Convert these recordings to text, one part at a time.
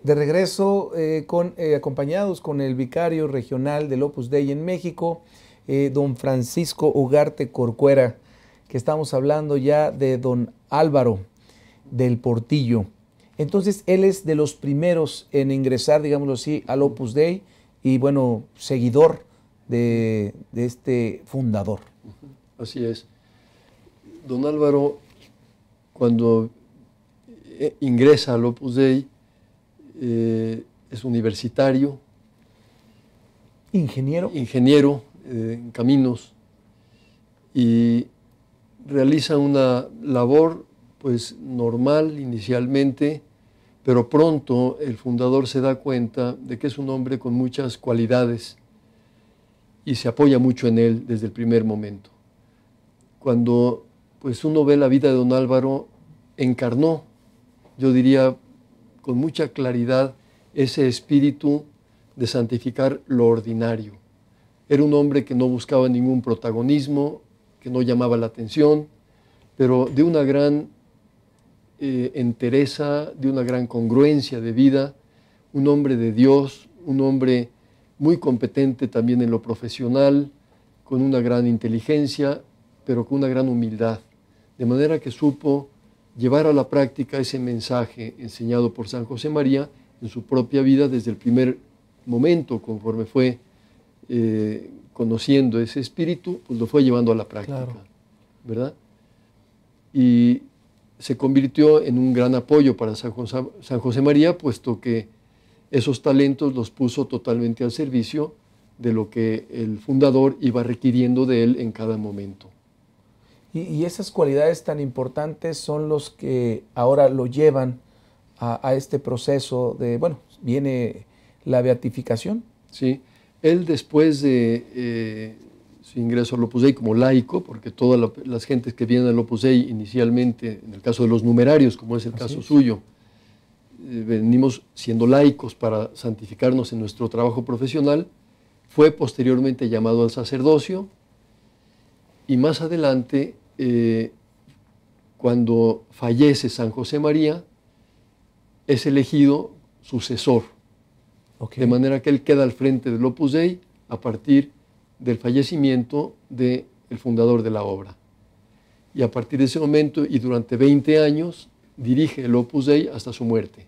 De regreso, acompañados con el vicario regional del Opus Dei en México, don Francisco Ugarte Corcuera, que estamos hablando ya de don Álvaro del Portillo. Entonces, él es de los primeros en ingresar, digámoslo así, al Opus Dei y, bueno, seguidor de este fundador. Así es. Don Álvaro, cuando ingresa al Opus Dei, es universitario. ¿Ingeniero? Ingeniero en caminos, y realiza una labor pues normal inicialmente, pero pronto el fundador se da cuenta de que es un hombre con muchas cualidades y se apoya mucho en él desde el primer momento. Cuando pues uno ve la vida de don Álvaro, encarnó, yo diría con mucha claridad, ese espíritu de santificar lo ordinario. Era un hombre que no buscaba ningún protagonismo, que no llamaba la atención, pero de una gran entereza, de una gran congruencia de vida, un hombre de Dios, un hombre muy competente también en lo profesional, con una gran inteligencia, pero con una gran humildad, de manera que supo llevar a la práctica ese mensaje enseñado por San José María en su propia vida desde el primer momento, conforme fue conociendo ese espíritu, pues lo fue llevando a la práctica, claro, ¿verdad? Y se convirtió en un gran apoyo para San José María, puesto que esos talentos los puso totalmente al servicio de lo que el fundador iba requiriendo de él en cada momento. Y esas cualidades tan importantes son los que ahora lo llevan a este proceso de, bueno, viene la beatificación. Sí, él después de su ingreso al Opus Dei como laico, porque todas las gentes que vienen al Opus Dei inicialmente, en el caso de los numerarios, como es el caso suyo, venimos siendo laicos para santificarnos en nuestro trabajo profesional, fue posteriormente llamado al sacerdocio y más adelante, cuando fallece San José María, es elegido sucesor. Okay. De manera que él queda al frente del Opus Dei a partir del fallecimiento del fundador de la obra. Y a partir de ese momento y durante 20 años dirige el Opus Dei hasta su muerte.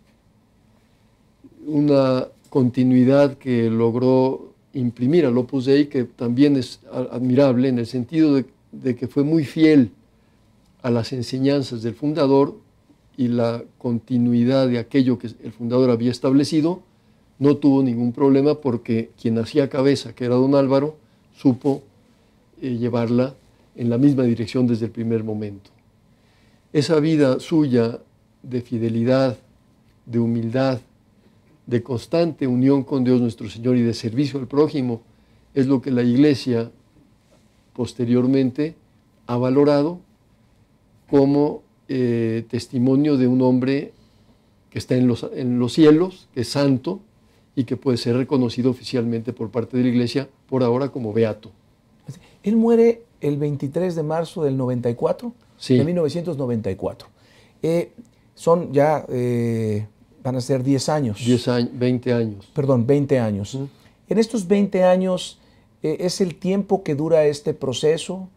Una continuidad que logró imprimir al Opus Dei que también es admirable en el sentido de que fue muy fiel a las enseñanzas del fundador y la continuidad de aquello que el fundador había establecido. No tuvo ningún problema porque quien hacía cabeza, que era don Álvaro, supo llevarla en la misma dirección desde el primer momento. Esa vida suya de fidelidad, de humildad, de constante unión con Dios nuestro Señor y de servicio al prójimo, es lo que la Iglesia posteriormente ha valorado como testimonio de un hombre que está en los cielos, que es santo y que puede ser reconocido oficialmente por parte de la Iglesia por ahora como beato. Él muere el 23 de marzo del 94, sí, de 1994. Son ya, van a ser 10 años. 20 años. Perdón, 20 años. En estos 20 años es el tiempo que dura este proceso.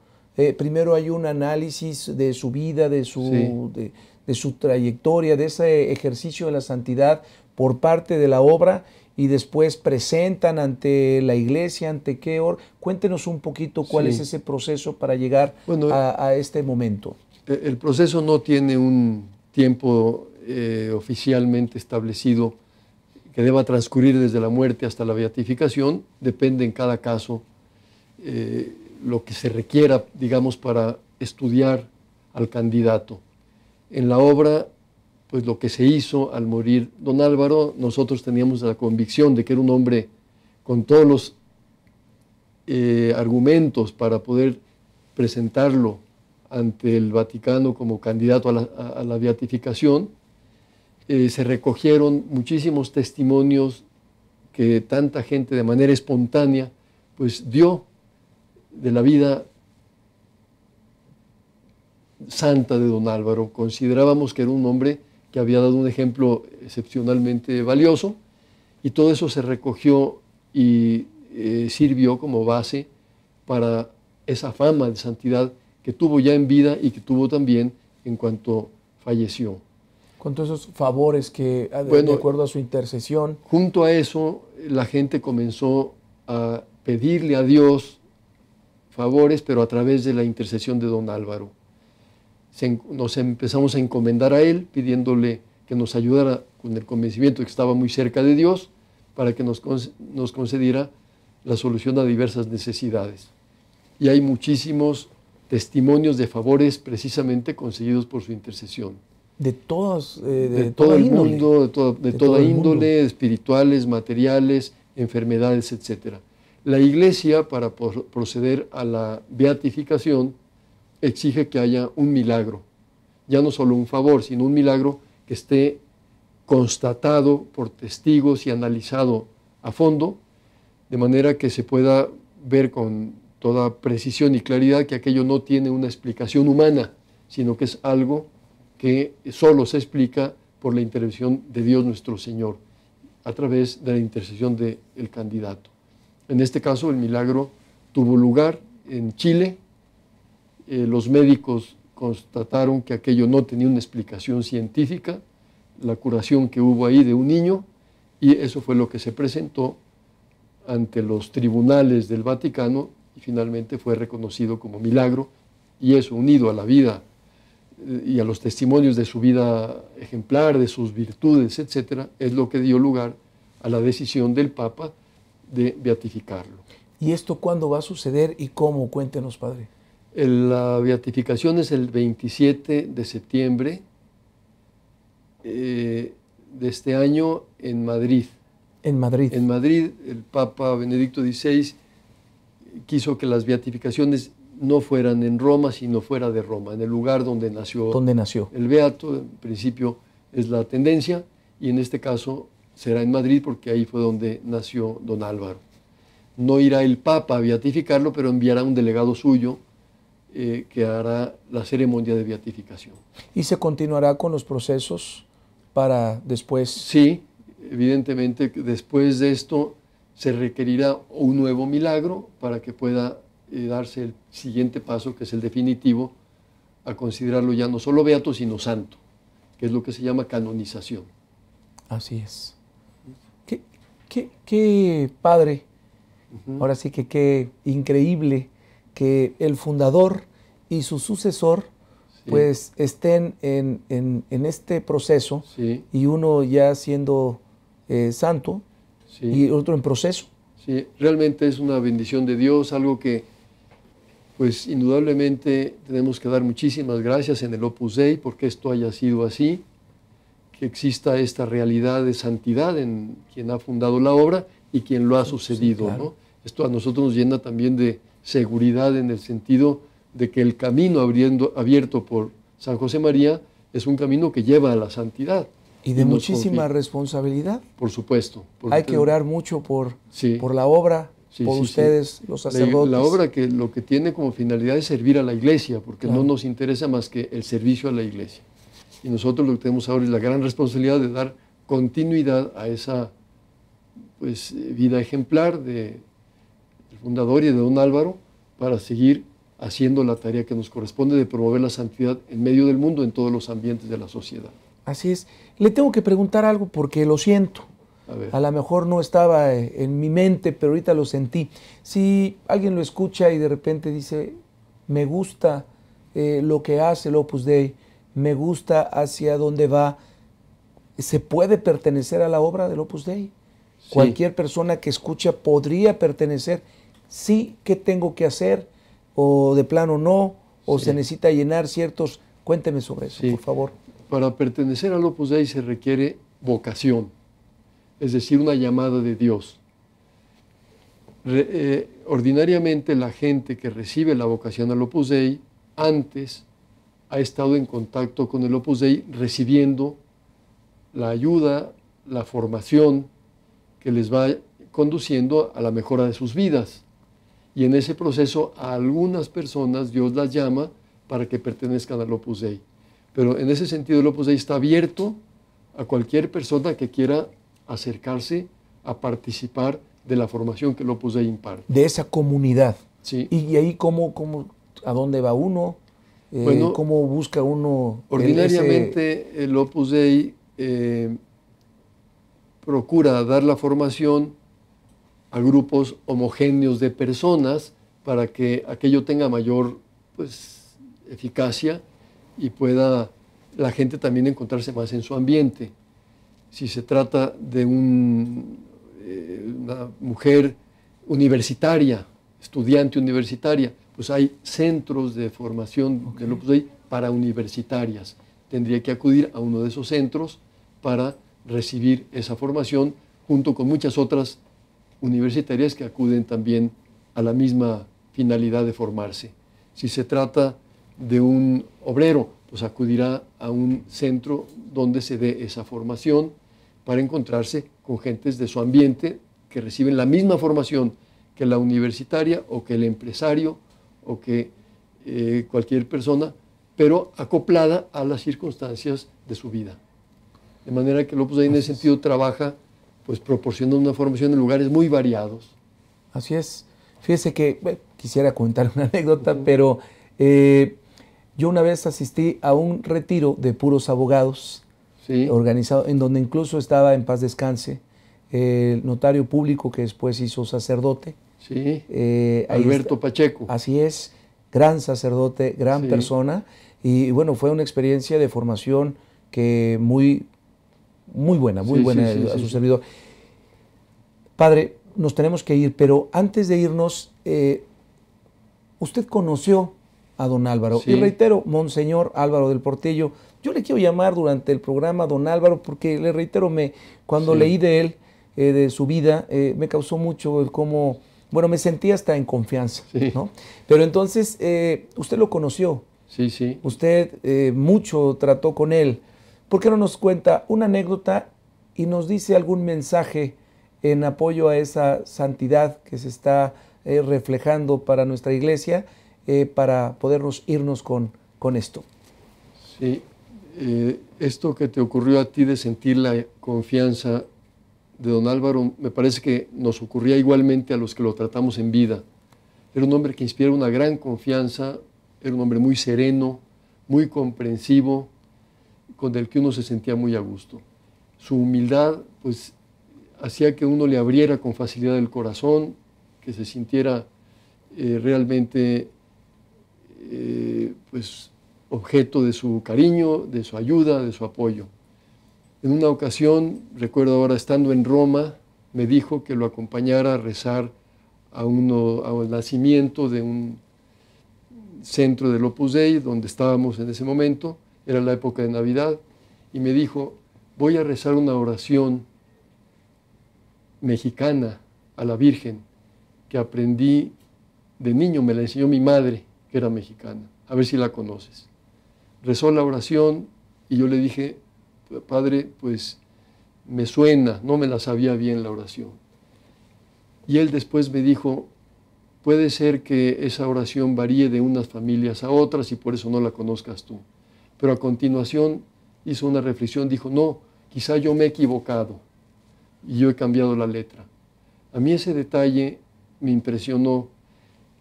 Primero hay un análisis de su vida, de su trayectoria, de ese ejercicio de la santidad por parte de la obra, y después presentan ante la Iglesia, ante qué hora. Cuéntenos un poquito cuál es ese proceso para llegar a este momento. El proceso no tiene un tiempo oficialmente establecido que deba transcurrir desde la muerte hasta la beatificación. Depende en cada caso lo que se requiera, digamos, para estudiar al candidato. En la obra, pues lo que se hizo al morir don Álvaro, nosotros teníamos la convicción de que era un hombre con todos los argumentos para poder presentarlo ante el Vaticano como candidato a la beatificación. Se recogieron muchísimos testimonios que tanta gente de manera espontánea pues dio de la vida santa de don Álvaro. Considerábamos que era un hombre que había dado un ejemplo excepcionalmente valioso, y todo eso se recogió y sirvió como base para esa fama de santidad que tuvo ya en vida y que tuvo también en cuanto falleció. Con todos esos favores que, Bueno, de acuerdo a su intercesión. Junto a eso, la gente comenzó a pedirle a Dios favores, pero a través de la intercesión de don Álvaro. Nos empezamos a encomendar a él, pidiéndole que nos ayudara con el convencimiento de que estaba muy cerca de Dios, para que nos concediera la solución a diversas necesidades. Y hay muchísimos testimonios de favores precisamente conseguidos por su intercesión. De todos, de todo el índole. mundo, de toda índole, espirituales, materiales, enfermedades, etc. La Iglesia, para proceder a la beatificación, exige que haya un milagro, ya no solo un favor, sino un milagro que esté constatado por testigos y analizado a fondo, de manera que se pueda ver con toda precisión y claridad que aquello no tiene una explicación humana, sino que es algo que solo se explica por la intervención de Dios nuestro Señor, a través de la intercesión del candidato. En este caso, el milagro tuvo lugar en Chile. Los médicos constataron que aquello no tenía una explicación científica, la curación que hubo ahí de un niño, y eso fue lo que se presentó ante los tribunales del Vaticano y finalmente fue reconocido como milagro, y eso, unido a la vida y a los testimonios de su vida ejemplar, de sus virtudes, etc., es lo que dio lugar a la decisión del Papa de beatificarlo. ¿Y esto cuándo va a suceder y cómo? Cuéntenos, padre. La beatificación es el 27 de septiembre de este año en Madrid. En Madrid. En Madrid, el Papa Benedicto XVI quiso que las beatificaciones no fueran en Roma, sino fuera de Roma, en el lugar donde nació. ¿Dónde nació? El beato. En principio es la tendencia, y en este caso será en Madrid porque ahí fue donde nació don Álvaro. No irá el Papa a beatificarlo, pero enviará un delegado suyo que hará la ceremonia de beatificación. ¿Y se continuará con los procesos para después? Sí, evidentemente después de esto se requerirá un nuevo milagro para que pueda darse el siguiente paso, que es el definitivo, a considerarlo ya no solo beato, sino santo, que es lo que se llama canonización. Así es. Qué padre, ahora sí que qué increíble que el fundador y su sucesor pues estén en este proceso, y uno ya siendo santo y otro en proceso. Sí, realmente es una bendición de Dios, algo que pues indudablemente tenemos que dar muchísimas gracias en el Opus Dei porque esto haya sido así, que exista esta realidad de santidad en quien ha fundado la obra y quien lo ha sucedido. Sí, claro. ¿no? Esto a nosotros nos llena también de seguridad en el sentido de que el camino abierto por San José María es un camino que lleva a la santidad. Y de muchísima responsabilidad. Por supuesto. Hay que orar mucho por la obra, por ustedes, los sacerdotes. La obra que lo que tiene como finalidad es servir a la Iglesia, porque no nos interesa más que el servicio a la Iglesia. Y nosotros lo que tenemos ahora es la gran responsabilidad de dar continuidad a esa vida ejemplar del fundador y de don Álvaro, para seguir haciendo la tarea que nos corresponde de promover la santidad en medio del mundo, en todos los ambientes de la sociedad. Así es. Le tengo que preguntar algo porque lo siento. A lo mejor no estaba en mi mente, pero ahorita lo sentí. Si alguien lo escucha y de repente dice, me gusta lo que hace el Opus Dei, me gusta hacia dónde va, ¿se puede pertenecer a la obra del Opus Dei? Sí. Cualquier persona que escucha podría pertenecer. Sí, ¿qué tengo que hacer? O de plano no, o se necesita llenar ciertos... Cuénteme sobre eso, por favor. Para pertenecer al Opus Dei se requiere vocación, es decir, una llamada de Dios. Ordinariamente la gente que recibe la vocación al Opus Dei antes ha estado en contacto con el Opus Dei recibiendo la ayuda, la formación que les va conduciendo a la mejora de sus vidas. Y en ese proceso a algunas personas Dios las llama para que pertenezcan al Opus Dei. Pero en ese sentido el Opus Dei está abierto a cualquier persona que quiera acercarse a participar de la formación que el Opus Dei imparte. De esa comunidad. Sí. ¿Y ahí a dónde va uno? Bueno, ¿cómo busca uno? Ordinariamente el Opus Dei procura dar la formación a grupos homogéneos de personas para que aquello tenga mayor eficacia y pueda la gente también encontrarse más en su ambiente. Si se trata de una mujer universitaria, estudiante universitaria, pues hay centros de formación del Opus Dei para universitarias. Tendría que acudir a uno de esos centros para recibir esa formación junto con muchas otras universitarias que acuden también a la misma finalidad de formarse. Si se trata de un obrero, pues acudirá a un centro donde se dé esa formación para encontrarse con gentes de su ambiente que reciben la misma formación que la universitaria o que el empresario o que cualquier persona, pero acoplada a las circunstancias de su vida. De manera que el Opus Dei en ese sentido trabaja pues proporcionando una formación en lugares muy variados. Así es. Fíjese que quisiera contar una anécdota, pero yo una vez asistí a un retiro de puros abogados, ¿sí? Organizado, en donde incluso estaba, en paz descanse, el notario público que después hizo sacerdote. Sí, Alberto Pacheco. Así es, gran sacerdote, gran sí. persona. Y bueno, fue una experiencia de formación que muy buena, muy buena a su servidor. Padre, nos tenemos que ir, pero antes de irnos, usted conoció a don Álvaro. Sí. Y reitero, Monseñor Álvaro del Portillo, yo le quiero llamar durante el programa don Álvaro porque le reitero, cuando leí de él, de su vida, me causó mucho el cómo, bueno, me sentí hasta en confianza, ¿no? Pero entonces, usted lo conoció. Sí, sí. Usted mucho trató con él. ¿Por qué no nos cuenta una anécdota y nos dice algún mensaje en apoyo a esa santidad que se está reflejando para nuestra iglesia, para podernos irnos con esto? Sí, esto que te ocurrió a ti de sentir la confianza de don Álvaro, me parece que nos ocurría igualmente a los que lo tratamos en vida. Era un hombre que inspira una gran confianza, era un hombre muy sereno, muy comprensivo, con el que uno se sentía muy a gusto. Su humildad, pues, hacía que uno le abriera con facilidad el corazón, que se sintiera realmente, pues, objeto de su cariño, de su ayuda, de su apoyo. En una ocasión, recuerdo ahora, estando en Roma, me dijo que lo acompañara a rezar al nacimiento de un centro del Opus Dei, donde estábamos en ese momento, era la época de Navidad, y me dijo, voy a rezar una oración mexicana a la Virgen, que aprendí de niño, me la enseñó mi madre, que era mexicana, a ver si la conoces. Rezó la oración y yo le dije, padre, pues me suena, no me la sabía bien la oración. Y él después me dijo, puede ser que esa oración varíe de unas familias a otras y por eso no la conozcas tú. Pero a continuación hizo una reflexión, dijo, no, quizá yo me he equivocado y yo he cambiado la letra. A mí ese detalle me impresionó,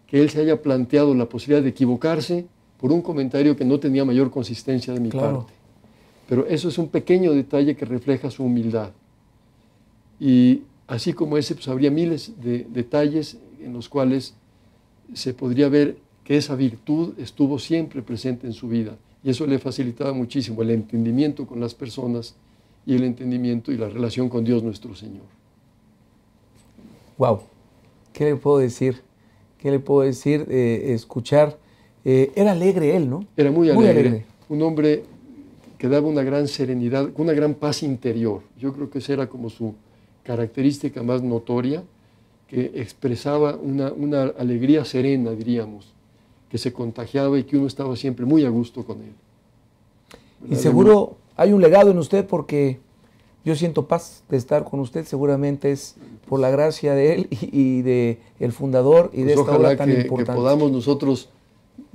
que él se haya planteado la posibilidad de equivocarse por un comentario que no tenía mayor consistencia de mi parte. Pero eso es un pequeño detalle que refleja su humildad. Y así como ese, pues habría miles de detalles en los cuales se podría ver que esa virtud estuvo siempre presente en su vida. Y eso le facilitaba muchísimo el entendimiento con las personas y el entendimiento y la relación con Dios nuestro Señor. Wow, ¿qué le puedo decir? ¿Qué le puedo decir? Escuchar. Era alegre él, ¿no? Era muy alegre. Un hombre que daba una gran serenidad, una gran paz interior. Yo creo que esa era como su característica más notoria, que expresaba una alegría serena, diríamos, que se contagiaba y que uno estaba siempre muy a gusto con él. Y seguro hay un legado en usted porque yo siento paz de estar con usted, seguramente es por la gracia de él y de el fundador y pues de esta obra tan importante. Que podamos nosotros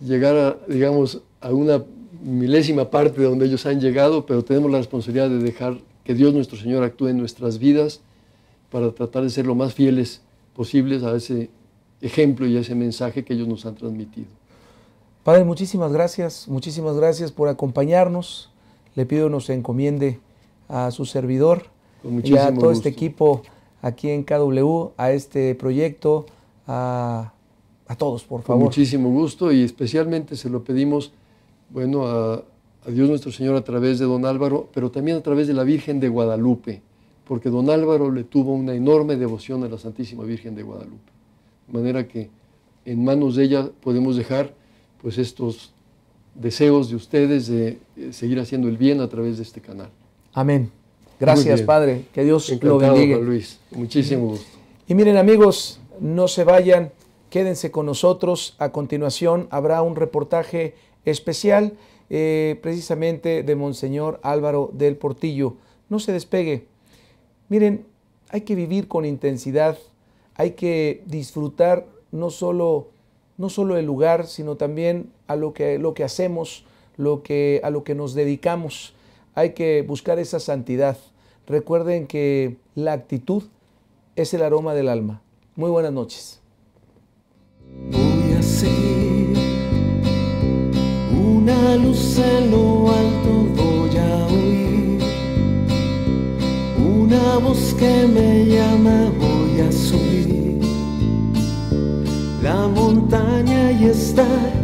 llegar a, digamos, a una milésima parte de donde ellos han llegado, pero tenemos la responsabilidad de dejar que Dios nuestro Señor actúe en nuestras vidas para tratar de ser lo más fieles posibles a ese ejemplo y a ese mensaje que ellos nos han transmitido. Padre, muchísimas gracias por acompañarnos. Le pido nos encomiende a su servidor y a todo este equipo aquí en KW, a este proyecto, a todos, por favor. Con muchísimo gusto, y especialmente se lo pedimos, bueno, a Dios nuestro Señor a través de don Álvaro, pero también a través de la Virgen de Guadalupe, porque don Álvaro le tuvo una enorme devoción a la Santísima Virgen de Guadalupe. De manera que en manos de ella podemos dejar pues estos deseos de ustedes de seguir haciendo el bien a través de este canal. Amén. Gracias, Padre. Que Dios lo bendiga. Juan Luis. Muchísimo gusto. Y miren, amigos, no se vayan, quédense con nosotros. A continuación habrá un reportaje especial precisamente de Monseñor Álvaro del Portillo. No se despegue. Miren, hay que vivir con intensidad, hay que disfrutar no solo el lugar, sino también a lo que hacemos, a lo que nos dedicamos. Hay que buscar esa santidad. Recuerden que la actitud es el aroma del alma. Muy buenas noches. Voy a seguir una luz en lo alto, voy a oír una voz que me llama, voy a subir la montaña y estar